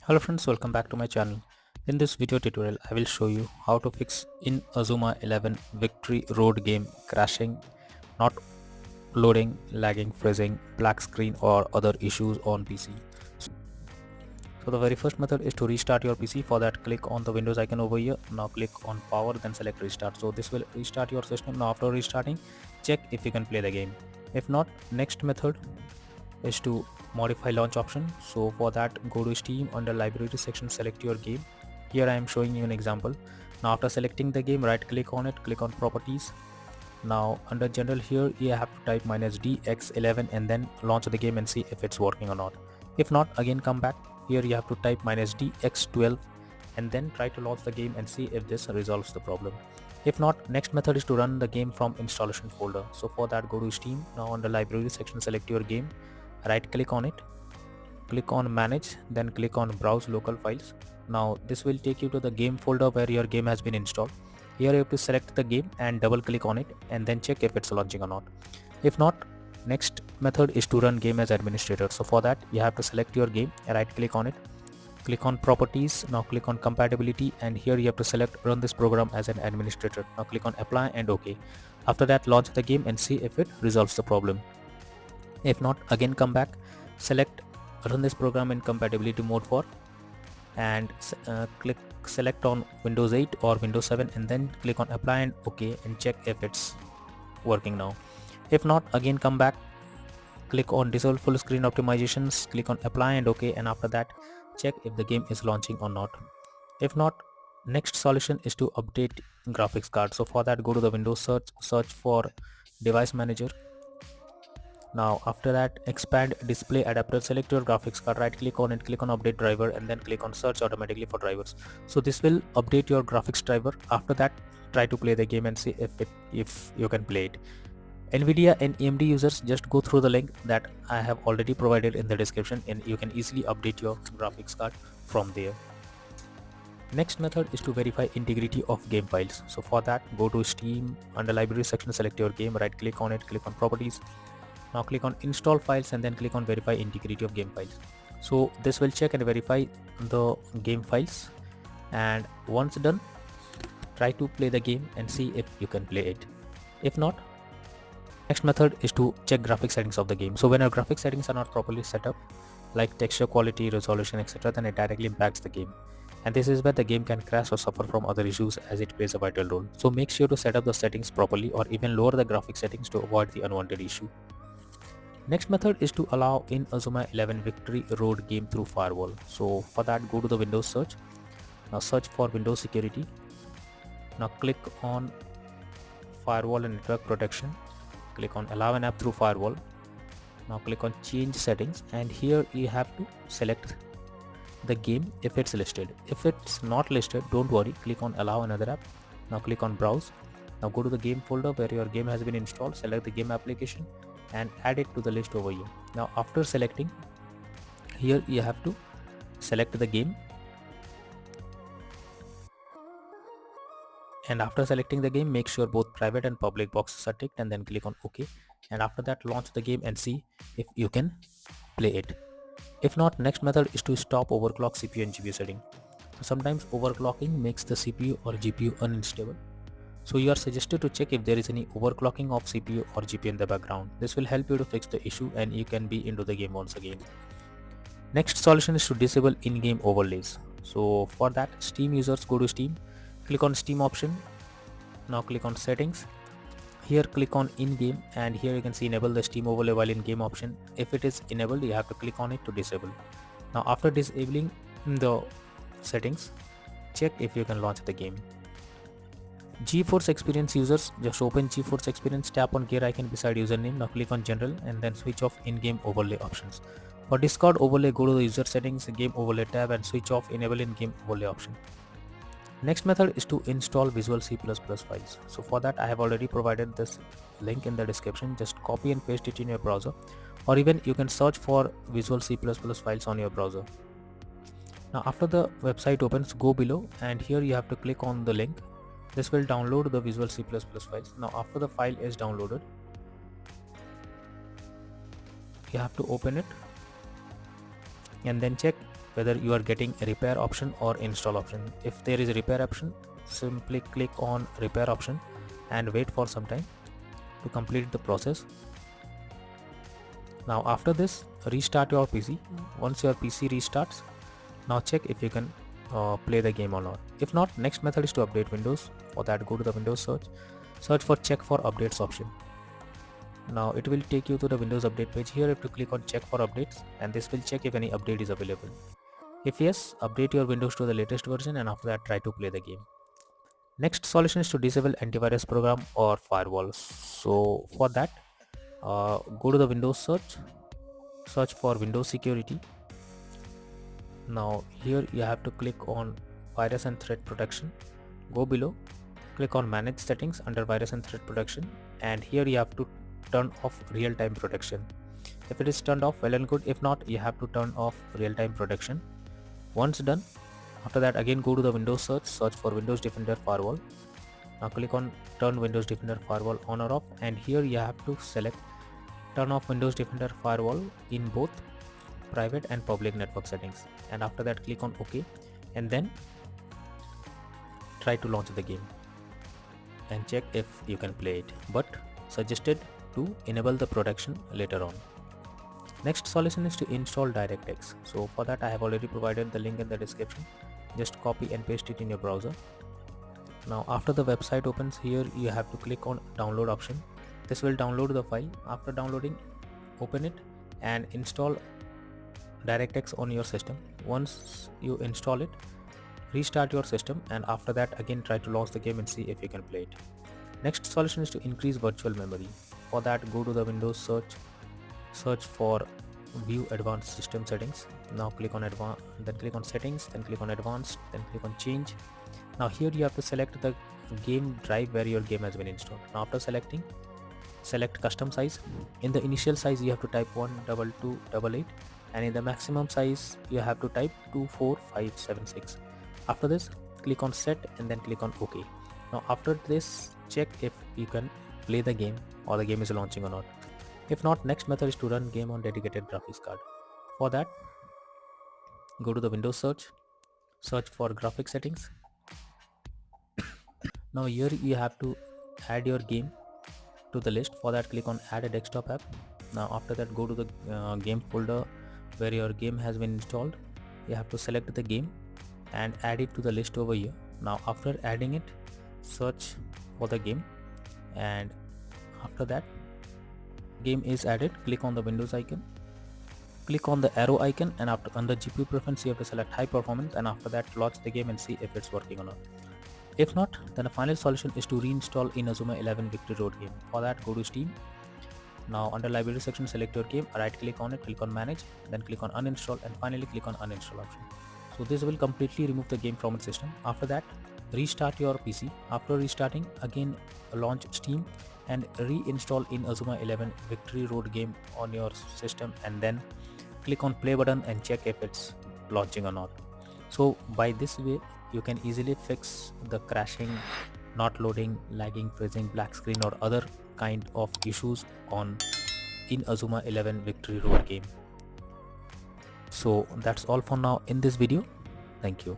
Hello friends, welcome back to my channel. In this video tutorial, I will show you how to fix Inazuma 11 Victory Road game crashing, not loading, lagging, freezing, black screen or other issues on PC. So the very first method is to restart your PC. For that, click on the Windows icon over here. Now click on power, then select restart. So this will restart your system. Now after restarting, check if you can play the game. If not, next method is to modify launch option. So for that, go to Steam, under library section, select your game. Here I am showing you an example. Now after selecting the game, right click on it, click on properties. Now under general, here you have to type -dx11 and then launch the game and see if it's working or not. If not, again come back. Here you have to type -dx12 and then try to launch the game and see if this resolves the problem. If not, next method is to run the game from installation folder. So for that, go to Steam. Now under library section, select your game, right click on it, click on manage, then click on browse local files. Now this will take you to the game folder where your game has been installed. Here you have to select the game and double click on it and then check if it's launching or not. If not, next method is to run game as administrator. So for that, you have to select your game, right click on it, click on properties. Now click on compatibility and here you have to select run this program as an administrator. Now click on apply and OK. After that, launch the game and see if it resolves the problem. If not, again come back, select run this program in compatibility mode for, and select on Windows 8 or Windows 7 and then click on apply and OK and check if it's working now. If not, again come back, click on disable full screen optimizations, click on apply and OK, and after that check if the game is launching or not. If not, next solution is to update graphics card. So for that, go to the Windows search for device manager. Now after that, expand display adapter, select your graphics card, right click on it, click on update driver and then click on search automatically for drivers. So this will update your graphics driver. After that, try to play the game and see if you can play it. Nvidia and AMD users, just go through the link that I have already provided in the description and you can easily update your graphics card from there. Next method is to verify integrity of game files. So for that, go to Steam, under library section, select your game, right click on it, click on properties. Now click on install files and then click on verify integrity of game files. So this will check and verify the game files, and once done, try to play the game and see if you can play it. If not, next method is to check graphic settings of the game. So when your graphic settings are not properly set up, like texture quality, resolution, etc., then it directly impacts the game, and this is where the game can crash or suffer from other issues as it plays a vital role. So make sure to set up the settings properly or even lower the graphic settings to avoid the unwanted issue. Next method is to allow Inazuma 11 Victory Road game through firewall. So for that, go to the Windows search. Now search for Windows Security. Now click on Firewall and Network Protection. Click on Allow an app through firewall. Now click on Change Settings and here you have to select the game if it's listed. If it's not listed, don't worry, click on Allow another app. Now click on Browse. Now go to the game folder where your game has been installed, select the game application and add it to the list over here. Now after selecting, here you have to select the game, and after selecting the game, make sure both private and public boxes are ticked and then click on OK, and after that launch the game and see if you can play it. If not, next method is to stop overclock CPU and GPU setting. So sometimes overclocking makes the CPU or GPU unstable. So you are suggested to check if there is any overclocking of CPU or GPU in the background. This will help you to fix the issue and you can be into the game once again. Next solution is to disable in-game overlays. So for that, Steam users, go to Steam, click on Steam option. Now click on settings. Here click on in-game and here you can see enable the Steam overlay while in-game option. If it is enabled, you have to click on it to disable. Now after disabling the settings, check if you can launch the game. GeForce Experience users, just open GeForce Experience, tap on gear icon beside username. Now click on general and then switch off in-game overlay options. For Discord overlay, go to the user settings, game overlay tab and switch off enable in-game overlay option. Next method is to install Visual C++ files. So for that, I have already provided this link in the description. Just copy and paste it in your browser, or even you can search for Visual C++ files on your browser. Now after the website opens, go below and here you have to click on the link. This will download the Visual C++ files. Now after the file is downloaded, you have to open it and then check whether you are getting a repair option or install option. If there is a repair option, simply click on repair option and wait for some time to complete the process. Now after this, restart your PC. Once your PC restarts, now check if you can play the game or not. If not, next method is to update Windows. For that, go to the Windows search for check for updates option. Now it will take you to the Windows update page. Here you have to click on check for updates, and this will check if any update is available. If yes, update your Windows to the latest version, and after that try to play the game. Next solution is to disable antivirus program or firewall. So for that, go to the Windows search for Windows security. Now here you have to click on virus and threat protection. Go below, click on manage settings under virus and threat protection, and here you have to turn off real-time protection. If it is turned off, well and good. If not, you have to turn off real-time protection. Once done, after that again go to the Windows search for Windows Defender Firewall. Now click on turn Windows Defender Firewall on or off, and here you have to select turn off Windows Defender Firewall in both private and public network settings, and after that click on OK, and then try to launch the game and check if you can play it, but suggested to enable the protection later on. Next solution is to install DirectX. So for that I have already provided the link in the description. Just copy and paste it in your browser. Now after the website opens, here you have to click on download option. This will download the file. After downloading, open it and install DirectX on your system. Once you install it, restart your system, and after that again try to launch the game and see if you can play it. Next solution is to increase virtual memory. For that, go to the Windows search for view advanced system settings. Now click on advanced, then click on settings, then click on advanced, then click on change. Now here you have to select the game drive where your game has been installed. Now after selecting, select custom size. In the initial size you have to type 12288, and in the maximum size you have to type 24576. After this, click on set and then click on OK. Now after this, check if you can play the game or the game is launching or not. If not, next method is to run game on dedicated graphics card. For that, go to the Windows search for graphics settings. Now here you have to add your game to the list. For that, click on add a desktop app. Now after that, go to the game folder where your game has been installed. You have to select the game and add it to the list over here. Now after adding it, search for the game, and after that game is added, click on the Windows icon, click on the arrow icon, and after under GPU preference you have to select high performance, and after that launch the game and see if it's working or not. If not, then the final solution is to reinstall Inazuma 11 Victory Road game. For that, go to Steam. Now under library section, select your game, right click on it, click on manage, then click on uninstall, and finally click on uninstall option. So this will completely remove the game from its system. After that, restart your PC. After restarting, again launch Steam and reinstall Inazuma 11 Victory Road game on your system, and then click on play button and check if it's launching or not. So by this way you can easily fix the crashing, not loading, lagging, freezing, black screen or other kind of issues on Inazuma 11 Victory Road game. So that's all for now in this video. Thank you.